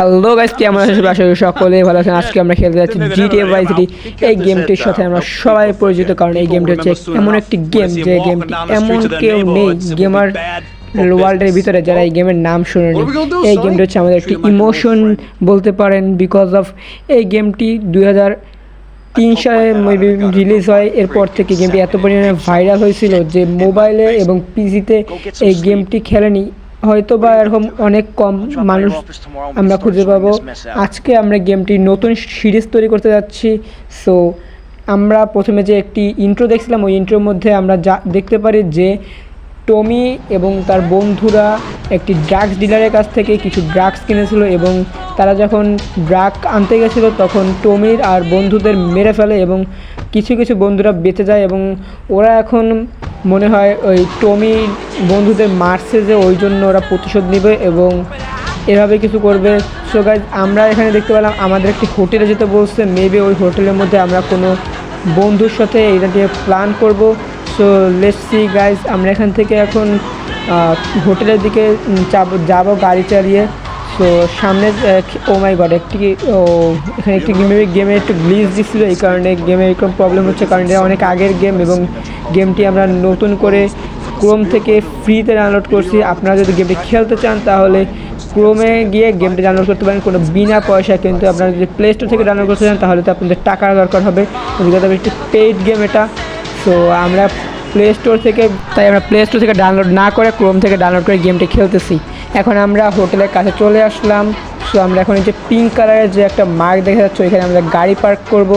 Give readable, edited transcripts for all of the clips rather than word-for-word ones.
Hello guys, কেমন আছেন সবাই? আশা করি সকলে ভালো আছেন। আজকে আমরা খেলতে যাচ্ছি GTA Vice City। এই গেমটির সাথে আমরা সবাই পরিচিত, কারণ এই গেমটি হচ্ছে এমন একটি গেম যে গেমটি এমন কেউ নেই গেমার ওয়ার্ল্ডের ভিতরে যারা এই গেমের নাম শুনেনি। এই গেমটি হচ্ছে আমাদের একটি ইমোশন বলতে পারেন, বিকজ অফ এই গেমটি 2003 সালে রিলিজ হয়। এরপর থেকে গেমটি এত পরিমাণে ভাইরাল হয়েছিল যে মোবাইলে এবং পিসিতে এই গেমটি খেলেনি হয়তো বা এরকম অনেক কম মানুষ আমরা খুঁজে পাবো। আজকে আমরা গেমটি নতুন সিরিজ তৈরি করতে যাচ্ছি। সো আমরা প্রথমে যে একটি ইন্ট্রো দেখছিলাম, ওই ইন্ট্রোর মধ্যে আমরা যা দেখতে পারি যে টমি এবং তার বন্ধুরা একটি ড্রাগস ডিলারের কাছ থেকে কিছু ড্রাগস কিনেছিল, এবং তারা যখন ড্রাগ আনতে গেছিলো তখন টমির আর বন্ধুদের মেরে ফেলে এবং কিছু কিছু বন্ধুরা বেঁচে যায়, এবং ওরা এখন মনে হয় ওই টমি বন্ধুদের মারছে যে ওই জন্য ওরা প্রতিশোধ নেবে এবং এভাবে কিছু করবে। সো গাইজ, আমরা এখানে দেখতে পেলাম আমাদের একটি হোটেলে যেতে বলছে। মেবি ওই হোটেলের মধ্যে আমরা কোনো বন্ধুর সাথে এটা নিয়ে প্ল্যান করব। সো লেটস সি গাইজ, আমরা এখান থেকে এখন হোটেলের দিকে যাবো গাড়ি চালিয়ে। তো সামনে ও মাই গড, এখানে একটি গেমের একটু গ্লিচ দিচ্ছিলো, এই কারণে গেমের এরকম প্রবলেম হচ্ছে, কারণ এটা অনেক আগের গেম এবং গেমটি আমরা নতুন করে ক্রোম থেকে ফ্রিতে ডাউনলোড করছি। আপনারা যদি গেমটি খেলতে চান তাহলে ক্রোমে গিয়ে গেমটি ডাউনলোড করতে পারেন কোনো বিনা পয়সা, কিন্তু আপনারা যদি প্লে স্টোর থেকে ডাউনলোড করতে চান তাহলে তো আপনাদের টাকার দরকার হবে, একটি পেইড গেম এটা। সো আমরা প্লে স্টোর থেকে ডাউনলোড না করে ক্রোম থেকে ডাউনলোড করে গেমটি খেলতেছি। এখন আমরা হোটেলের কাছে চলে আসলাম। সো আমরা এখন এই যে পিঙ্ক কালারের যে একটা মার্ক দেখা যাচ্ছে, ওইখানে আমরা গাড়ি পার্ক করব।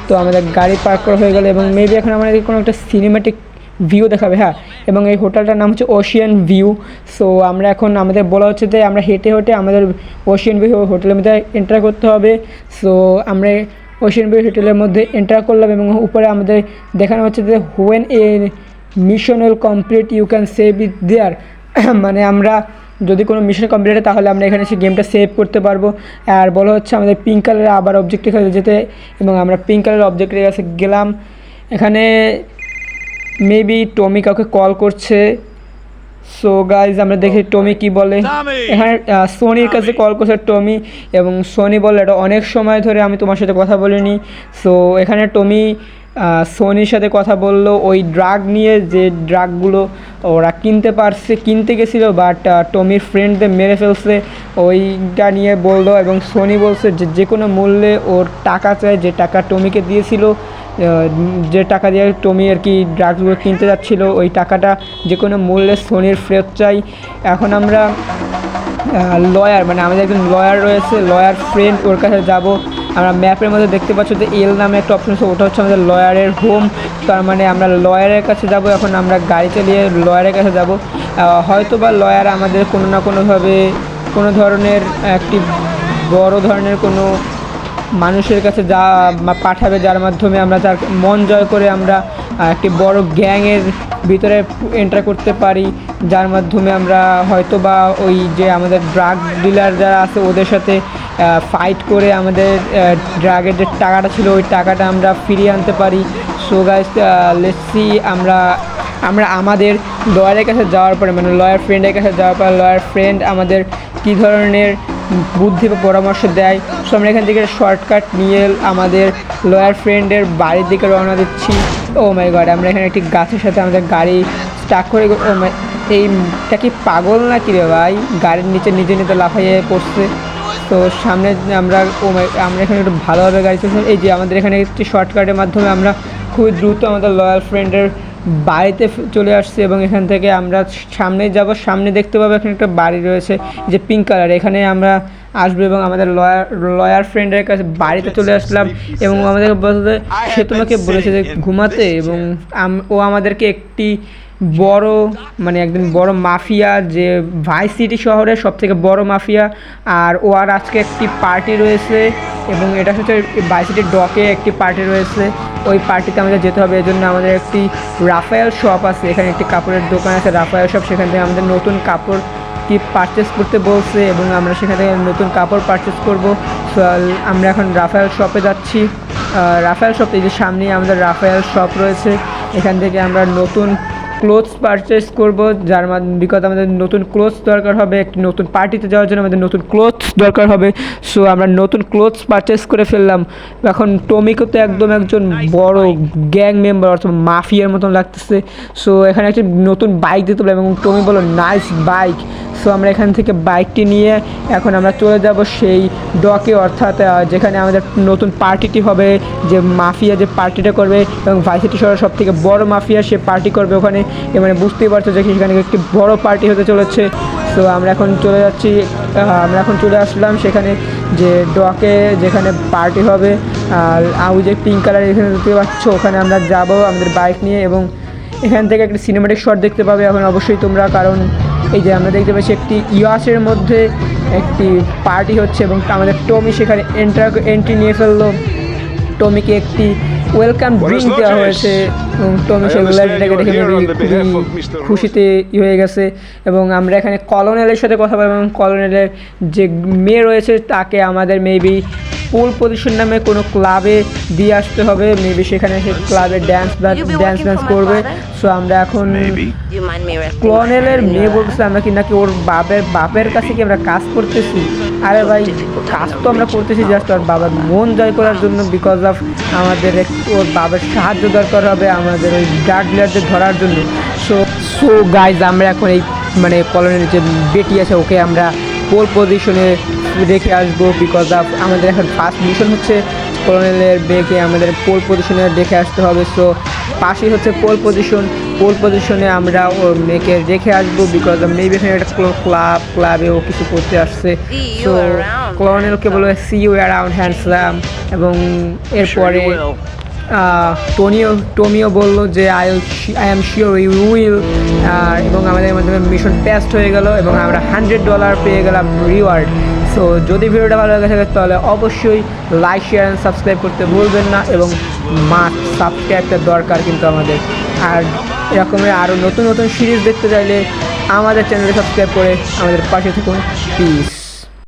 তো আমাদের গাড়ি পার্ক করা হয়ে গেল এবং মেবি এখন আমাদের কোনো একটা সিনেমেটিক ভিউ দেখাবে। হ্যাঁ, এবং এই হোটেলটার নাম হচ্ছে ওশিয়ান ভিউ। সো আমরা এখন আমাদের বলা হচ্ছে যে আমরা হেঁটে হেঁটে আমাদের ওশিয়ান ভিউ হোটেলের মধ্যে এন্টার করতে হবে। সো আমরা ওশিয়ান ভিউ হোটেলের মধ্যে এন্টার করলাম এবং উপরে আমাদের দেখানো হচ্ছে যে when a mission will complete you can save it there. মানে আমরা যদি কোনো মিশন কমপ্লিট হয় তাহলে আমরা এখানে এসে গেমটা সেভ করতে পারবো। আর বলা হচ্ছে আমাদের পিঙ্ক কালারের আবার অবজেক্টের কাছে যেতে, এবং আমরা পিঙ্ক কালারের অবজেক্টের কাছে গেলাম। এখানে মেবি টমি কাউকে কল করছে। সো গাইজ, আমরা দেখি টমি কি বলে। এখানে সোনির কাছে কল করছে টমি, এবং সোনি বলে এটা অনেক সময় ধরে আমি তোমার সাথে কথা বলিনি। সো এখানে টমি সোনির সাথে কথা বললো ওই ড্রাগ নিয়ে, যে ড্রাগগুলো ওরা কিনতে গেছিলো, বাট টমির ফ্রেন্ডদের মেরে ফেলছে ওইটা নিয়ে বললো। এবং সোনি বলছে যে কোনো মূল্যে ওর টাকা চায়, যে টাকা টমিকে দিয়েছিল, যে টাকা দিয়ে টমি আর কি ড্রাগসগুলো কিনতে যাচ্ছিলো, ওই টাকাটা যে কোনো মূল্যে সোনির ফেরত চাই। এখন আমরা লয়ার, মানে আমাদের একজন লয়ার রয়েছে, লয়ার ফ্রেন্ড, ওর কাছে যাব। আমরা ম্যাপের মধ্যে দেখতে পাচ্ছি যে এল নামে একটা অপশন আছে, ওটা হচ্ছে আমাদের লয়ারের হোম। তার মানে আমরা লয়ারের কাছে যাব। এখন আমরা গাড়ি চালিয়ে লয়ারের কাছে যাব। হয়তো বা লয়ার আমাদের কোনো না কোনোভাবে কোনো ধরনের একটি বড় ধরনের কোনো মানুষের কাছে পাঠাবে, যার মাধ্যমে আমরা তার মন জয় করে আমরা একটি বড় গ্যাংয়ের ভিতরে এন্টার করতে পারি, যার মাধ্যমে আমরা হয়তো বা ওই যে আমাদের ড্রাগ ডিলার যারা আছে ওদের সাথে ফাইট করে আমাদের ড্রাগের যে টাকাটা ছিল ওই টাকাটা আমরা ফিরিয়ে আনতে পারি। সো গাইস, লেটস সি, আমরা আমাদের লয়ারের কাছে যাওয়ার পরে, মানে লয়ার ফ্রেন্ডের কাছে যাওয়ার পর লয়ার ফ্রেন্ড আমাদের কী ধরনের বুদ্ধি বা পরামর্শ দেয়। সো আমরা এখান থেকে শর্টকাট নিয়ে আমাদের লয়ার ফ্রেন্ডের বাড়ির দিকে রওনা দিচ্ছি। ও মাই গড, আমরা এখানে একটি গাছের সাথে আমাদের গাড়ি স্টাক করে, এইটা কি পাগল না কি রে ভাই, গাড়ির নিচে নিজে লাফাইয়ে পড়ছে। তো সামনে আমরা এখানে একটু ভালোভাবে গাড়ি চলছে। এই যে আমাদের এখানে একটি শর্টকাটের মাধ্যমে আমরা খুবই দ্রুত আমাদের লয়াল ফ্রেন্ডের বাড়িতে চলে আসছি, এবং এখান থেকে আমরা সামনে যাব। সামনে দেখতে পাবো এখানে একটা বাড়ি রয়েছে যে পিঙ্ক কালার, এখানে আমরা আসবো এবং আমাদের লয়ার ফ্রেন্ডের কাছে বাড়িতে চলে আসলাম। এবং আমাদেরকে বলতে, সে তোমাকে বলেছে যে ঘুমাতে, এবং ও আমাদেরকে একটি বড়, মানে একদিন বড় মাফিয়া, যে ভাইস সিটি শহরের সবথেকে বড় মাফিয়া, আর ও আর আজকে একটি পার্টি রয়েছে, এবং এটা হচ্ছে ভাইস সিটির ডকে একটি পার্টি রয়েছে। ওই পার্টিতে আমাদের যেতে হবে। এজন্য আমাদের একটি রাফায়েল শপ আছে, এখানে একটি কাপড়ের দোকান আছে রাফায়েল শপ, সেখান থেকে আমাদের নতুন কাপড় কি পারচেস করতে বলছে, এবং আমরা সেখান থেকে নতুন কাপড় পারচেস করব। সো আমরা এখন রাফায়েল শপে যাচ্ছি। রাফায়েল শপ, এই যে সামনেই আমাদের রাফায়েল শপ রয়েছে, এখান থেকে আমরা নতুন ক্লোথস পারচেস করব, যার বিকজ আমাদের নতুন ক্লোথস দরকার হবে, একটি নতুন পার্টিতে যাওয়ার জন্য আমাদের নতুন ক্লোথস দরকার হবে। সো আমরা নতুন ক্লোথস পারচেস করে ফেললাম। এখন টমিকে তো একদম একজন বড় গ্যাং মেম্বার অর্থাৎ মাফিয়ার মতন লাগতেছে। সো এখানে একটি নতুন বাইক দিতে হবে এবং টমি বলল নাইস বাইক। সো আমরা এখান থেকে বাইকটি নিয়ে এখন আমরা চলে যাব সেই ডকে, অর্থাৎ যেখানে আমাদের নতুন পার্টিটি হবে, যে মাফিয়া যে পার্টিটা করবে এবং ভাইস সিটি শহরের সব থেকে বড় মাফিয়া সে পার্টি করবে ওখানে। মানে বুঝতেই পারছো যে সেখানে একটি বড় পার্টি হতে চলেছে। সো আমরা এখন চলে যাচ্ছি, আমরা এখন চলে আসলাম সেখানে যে ডকে যেখানে পার্টি হবে। আর যে পিঙ্ক কালার এখানে দেখতে পাচ্ছ ওখানে আমরা যাব আমাদের বাইক নিয়ে এবং এখান থেকে একটা সিনেমাটিক শট দেখতে পাবে এখন অবশ্যই তোমরা, কারণ এই যে আমরা দেখতে পাচ্ছি একটি ইউএসের মধ্যে একটি পার্টি হচ্ছে এবং আমাদের টমি সেখানে এন্ট্রি নিয়ে ফেললো। টমিকে একটি ওয়েলকাম ড্রিঙ্ক দেওয়া হয়েছে এবং টমি সেগুলোটাকে দেখে খুবই খুশিতে হয়ে গেছে। এবং আমরা এখানে কলোনেলের সাথে কথা বলবো এবং কলোনেলের যে মেয়ে রয়েছে তাকে আমাদের মেবি পোল পজিশন নামে কোনো ক্লাবে দিয়ে আসতে হবে, মেবি সেখানে সে ক্লাবে ড্যান্স করবে। সো আমরা এখন কলোনেলের মেয়ে বলতেছে আমরা কি নাকি ওর বাপের কাছে কি আমরা কাজ করতেছি। আরে ভাই কাজ তো আমরা করতেছি জাস্ট ওর বাবার মন জয় করার জন্য, বিকজ অফ আমাদের ওর বাবার সাহায্য দরকার হবে আমাদের ওই ড্রাগ ডিলারদের ধরার জন্য। সো গাইজ আমরা এখন এই মানে কলোনির যে বেটি আছে ওকে আমরা পোল পজিশনে রেখে আসবো, বিকজ অফ আমাদের এখন ফার্স্ট মিশন হচ্ছে কলোনেলের বেকে আমাদের পোল পজিশনে রেখে আসতে হবে। সো পাশেই হচ্ছে পোল পজিশনে আমরা ওর মেয়েকে রেখে আসবো, বিকজ মেবি এখানে একটা ক্লাবে ও কিছু করতে আসছে। সো কলোনেলকে বলবে সি ইউ অ্যারাউন্ড হ্যান্ডসাম, এবং এরপরে টমিও বললো যে I am sure you will, এবং আমাদের মাধ্যমে মিশন টেস্ট হয়ে গেল এবং আমরা $100 পেয়ে গেলাম রিওয়ার্ড। সো যদি ভিডিওটা ভালো লাগে থাকে তাহলে অবশ্যই লাইক শেয়ার অ্যান্ড সাবস্ক্রাইব করতে ভুলবেন না, এবং সাবস্ক্রাইবটা দরকার কিন্তু আমাদের। আর এরকমের আরও নতুন নতুন সিরিজ দেখতে চাইলে আমাদের চ্যানেলে সাবস্ক্রাইব করে আমাদের পাশে থাকুন। পিস।